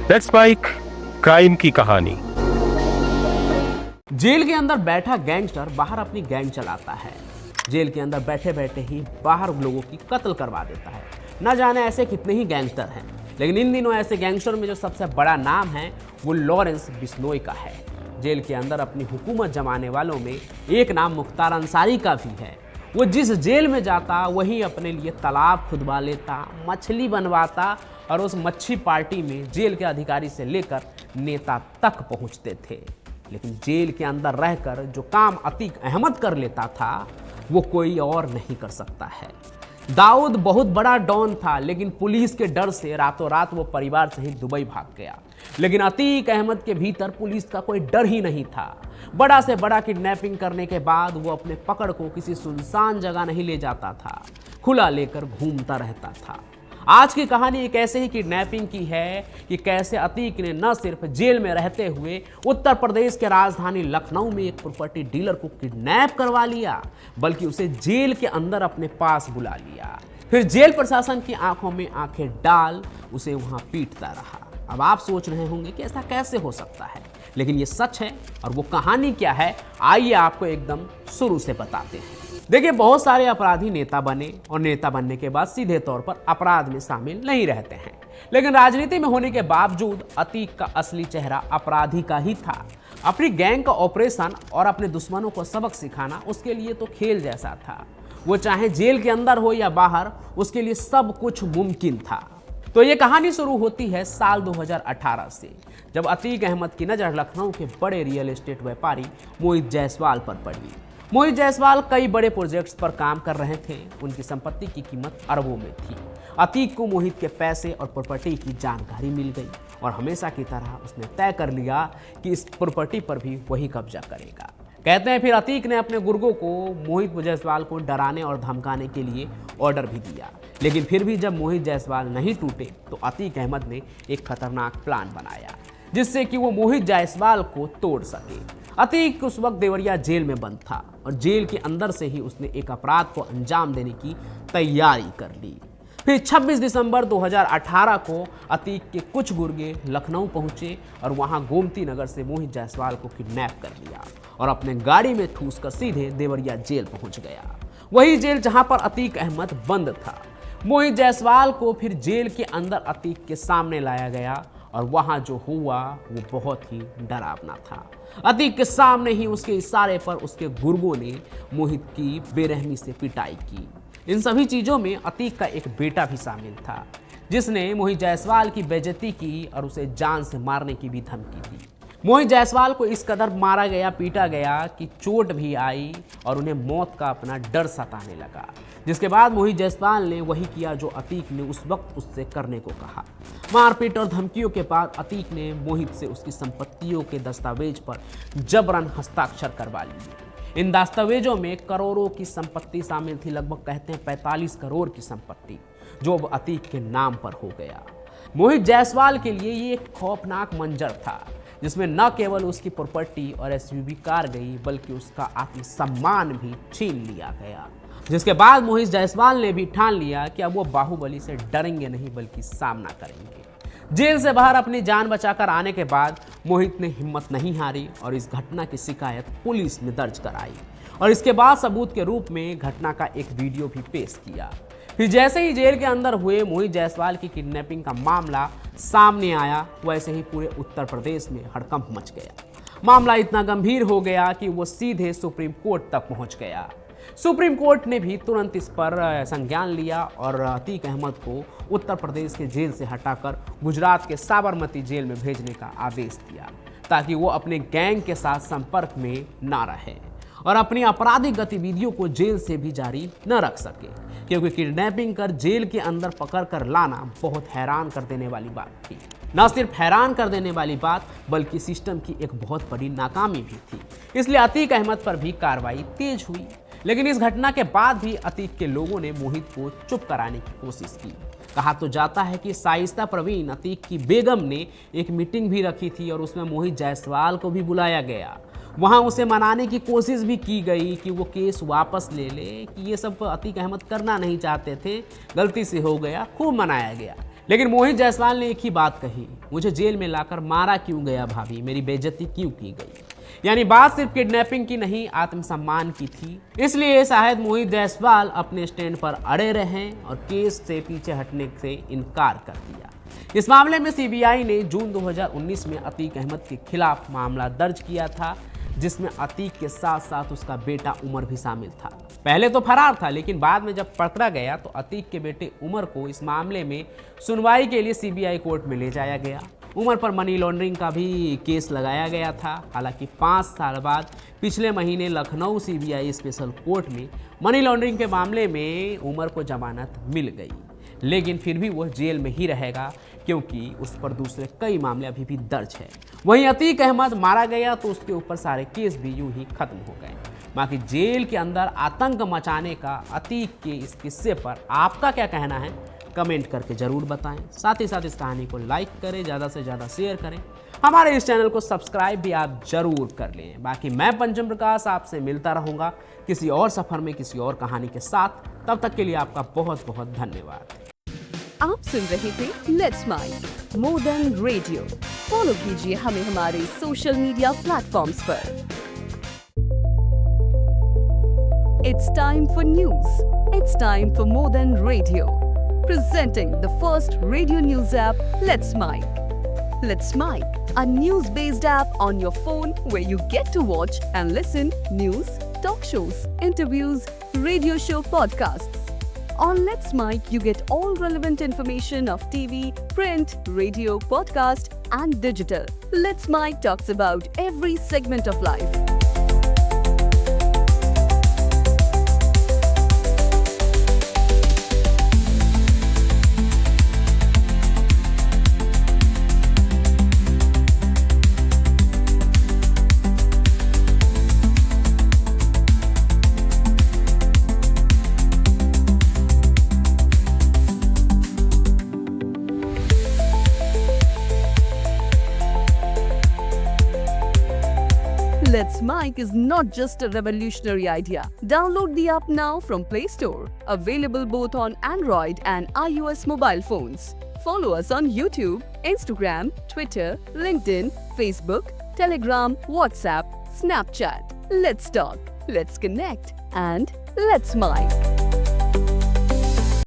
Let's spike crime की कहानी। Jail के अंदर बैठा गैंगस्टर बाहर अपनी गैंग चलाता है। जेल के अंदर बैठे बैठे ही बाहर लोगों की कत्ल करवा देता है। न जाने ऐसे कितने ही गैंगस्टर हैं, लेकिन इन दिनों ऐसे गैंगस्टर में जो सबसे बड़ा नाम है वो लॉरेंस बिश्नोई का है। जेल के अंदर अपनी हुकूमत जमाने वालों में एक नाम मुख्तार अंसारी का भी है। वो जिस जेल में जाता वहीं अपने लिए तालाब खुदवा लेता, मछली बनवाता और उस मच्छी पार्टी में जेल के अधिकारी से लेकर नेता तक पहुंचते थे। लेकिन जेल के अंदर रहकर जो काम अतीक अहमद कर लेता था वो कोई और नहीं कर सकता है। दाऊद बहुत बड़ा डॉन था, लेकिन पुलिस के डर से रातों रात वो परिवार सहित दुबई भाग गया। लेकिन अतीक अहमद के भीतर पुलिस का कोई डर ही नहीं था। बड़ा से बड़ा किडनैपिंग करने के बाद वो अपने पकड़ को किसी सुनसान जगह नहीं ले जाता था, खुला लेकर घूमता रहता था। आज की कहानी एक ऐसे ही किडनैपिंग की है कि कैसे अतीक ने न सिर्फ जेल में रहते हुए उत्तर प्रदेश के राजधानी लखनऊ में एक प्रॉपर्टी डीलर को किडनैप करवा लिया, बल्कि उसे जेल के अंदर अपने पास बुला लिया। फिर जेल प्रशासन की आंखों में आंखें डाल उसे वहां पीटता रहा। अब आप सोच रहे होंगे कि ऐसा कैसे हो सकता है, लेकिन ये सच है। और वो कहानी क्या है, आइए आपको एकदम शुरू से बताते हैं। देखिए, बहुत सारे अपराधी नेता बने और नेता बनने के बाद सीधे तौर पर अपराध में शामिल नहीं रहते हैं, लेकिन राजनीति में होने के बावजूद अतीक का असली चेहरा अपराधी का ही था। अपनी गैंग का ऑपरेशन और अपने दुश्मनों को सबक सिखाना उसके लिए तो खेल जैसा था। वो चाहे जेल के अंदर हो या बाहर, उसके लिए सब कुछ मुमकिन था। तो ये कहानी शुरू होती है साल 2018 से, जब अतीक अहमद की नज़र लखनऊ के बड़े रियल एस्टेट व्यापारी मोहित जायसवाल पर पड़ी। मोहित जायसवाल कई बड़े प्रोजेक्ट्स पर काम कर रहे थे। उनकी संपत्ति की कीमत अरबों में थी। अतीक को मोहित के पैसे और प्रॉपर्टी की जानकारी मिल गई और हमेशा की तरह उसने तय कर लिया कि इस प्रॉपर्टी पर भी वही कब्जा करेगा। कहते हैं फिर अतीक ने अपने गुर्गों को मोहित जायसवाल को डराने और धमकाने के लिए ऑर्डर भी दिया। लेकिन फिर भी जब मोहित जायसवाल नहीं टूटे तो अतीक अहमद ने एक खतरनाक प्लान बनाया जिससे कि वो मोहित जायसवाल को तोड़ सके। अतीक उस वक्त देवरिया जेल में बंद था और जेल के अंदर से ही उसने एक अपराध को अंजाम देने की तैयारी कर ली। फिर 26 दिसंबर 2018 को अतीक के कुछ गुर्गे लखनऊ पहुंचे और वहां गोमती नगर से मोहित जायसवाल को किडनैप कर लिया और अपने गाड़ी में ठूस कर सीधे देवरिया जेल पहुंच गया, वही जेल जहां पर अतीक अहमद बंद था। मोहित जायसवाल को फिर जेल के अंदर अतीक के सामने लाया गया और वहां जो हुआ वो बहुत ही डरावना था। अतीक के सामने ही उसके इशारे पर उसके गुर्गों ने मोहित की बेरहमी से पिटाई की। इन सभी चीजों में अतीक का एक बेटा भी शामिल था, जिसने मोहित जायसवाल की बेइज्जती की और उसे जान से मारने की भी धमकी दी। मोहित जायसवाल को इस कदर मारा गया, पीटा गया कि चोट भी आई और उन्हें मौत का अपना डर सताने लगा। जिसके बाद मोहित जायसवाल ने वही किया जो अतीक ने उस वक्त उससे करने को कहा। मारपीट और धमकियों के बाद अतीक ने मोहित से उसकी संपत्तियों के दस्तावेज पर जबरन हस्ताक्षर करवा लिए। इन दस्तावेजों में करोड़ों की संपत्ति शामिल थी, लगभग कहते हैं 45 करोड़ की संपत्ति, जो अब अतीक के नाम पर हो गया। मोहित जायसवाल के लिए ये एक खौफनाक मंजर था, जिसमें न केवल उसकी प्रॉपर्टी और एसयूवी कार गई, बल्कि उसका आत्मसम्मान भी छीन लिया गया। जिसके बाद मोहित जायसवाल ने भी ठान लिया कि अब वो बाहुबली से डरेंगे नहीं, बल्कि सामना करेंगे। जेल से बाहर अपनी जान बचाकर आने के बाद मोहित ने हिम्मत नहीं हारी और इस घटना की शिकायत पुलिस में दर्ज कराई और इसके बाद सबूत के रूप में घटना का एक वीडियो भी पेश किया। फिर जैसे ही जेल के अंदर हुए मोहित जायसवाल की किडनैपिंग का मामला सामने आया, वैसे ही पूरे उत्तर प्रदेश में हड़कंप मच गया। मामला इतना गंभीर हो गया कि वो सीधे सुप्रीम कोर्ट तक पहुंच गया। सुप्रीम कोर्ट ने भी तुरंत इस पर संज्ञान लिया और अतीक अहमद को उत्तर प्रदेश के जेल से हटाकर गुजरात के साबरमती जेल में भेजने का आदेश दिया, ताकि वो अपने गैंग के साथ संपर्क में ना रहे और अपनी आपराधिक गतिविधियों को जेल से भी जारी न रख सके, क्योंकि किडनैपिंग कर जेल के अंदर पकड़ कर लाना बहुत हैरान कर देने वाली बात थी। न सिर्फ हैरान कर देने वाली बात, बल्कि सिस्टम की एक बहुत बड़ी नाकामी भी थी। इसलिए अतीक अहमद पर भी कार्रवाई तेज हुई। लेकिन इस घटना के बाद भी अतीक के लोगों ने मोहित को चुप कराने की कोशिश की। कहा तो जाता है कि शाइस्ता प्रवीण अतीक की बेगम ने एक मीटिंग भी रखी थी और उसमें मोहित जायसवाल को भी बुलाया गया। वहां उसे मनाने की कोशिश भी की गई कि वो केस वापस ले ले, कि ये सब अतीक अहमद करना नहीं चाहते थे, गलती से हो गया, खूब मनाया गया। लेकिन मोहित जायसवाल ने एक ही बात कही, मुझे जेल में लाकर मारा क्यों गया भाभी, मेरी बेइज्जती क्यों की गई। यानी बात सिर्फ किडनैपिंग की नहीं, आत्मसम्मान की थी। इसलिए शायद मोहित जायसवाल अपने स्टैंड पर अड़े रहें और केस से पीछे हटने से इनकार कर दिया। इस मामले में सीबीआई ने जून 2019 में अतीक अहमद के खिलाफ मामला दर्ज किया था, जिसमें अतीक के साथ साथ उसका बेटा उमर भी शामिल था। पहले तो फरार था, लेकिन बाद में जब पकड़ा गया तो अतीक के बेटे उमर को इस मामले में सुनवाई के लिए सीबीआई कोर्ट में ले जाया गया। उमर पर मनी लॉन्ड्रिंग का भी केस लगाया गया था। हालांकि 5 साल बाद पिछले महीने लखनऊ सीबीआई स्पेशल कोर्ट में मनी लॉन्ड्रिंग के मामले में उमर को जमानत मिल गई, लेकिन फिर भी वह जेल में ही रहेगा क्योंकि उस पर दूसरे कई मामले अभी भी दर्ज है। वहीं अतीक अहमद मारा गया तो उसके ऊपर सारे केस भी यूं ही खत्म हो गए। बाकी जेल के अंदर आतंक मचाने का अतीक के इस किस्से पर आपका क्या कहना है, कमेंट करके जरूर बताएं। साथ ही साथ इस कहानी को लाइक करें, ज़्यादा से ज़्यादा शेयर करें। हमारे इस चैनल को सब्सक्राइब भी आप जरूर कर लें। बाकी मैं पंचम प्रकाश आपसे मिलता रहूँगा किसी और सफ़र में किसी और कहानी के साथ। तब तक के लिए आपका बहुत बहुत धन्यवाद। आप सुन रहे थे let's mic more than radio. Follow कीजिए हमें हमारे सोशल मीडिया प्लेटफॉर्म्स पर। It's time for news. It's time for more than radio. Presenting the first radio news app, Let's Mic. Let's Mic, a news-based app on your phone where you get to watch and listen news, talk shows, interviews, radio show podcasts. On Let's Mic, you get all relevant information of TV, print, radio, podcast, and digital. Let's Mic talks about every segment of life. Let's Mic is not just a revolutionary idea. Download the app now from Play Store. Available both on Android and iOS mobile phones. Follow us on YouTube, Instagram, Twitter, LinkedIn, Facebook, Telegram, WhatsApp, Snapchat. Let's talk, let's connect, and let's Mic.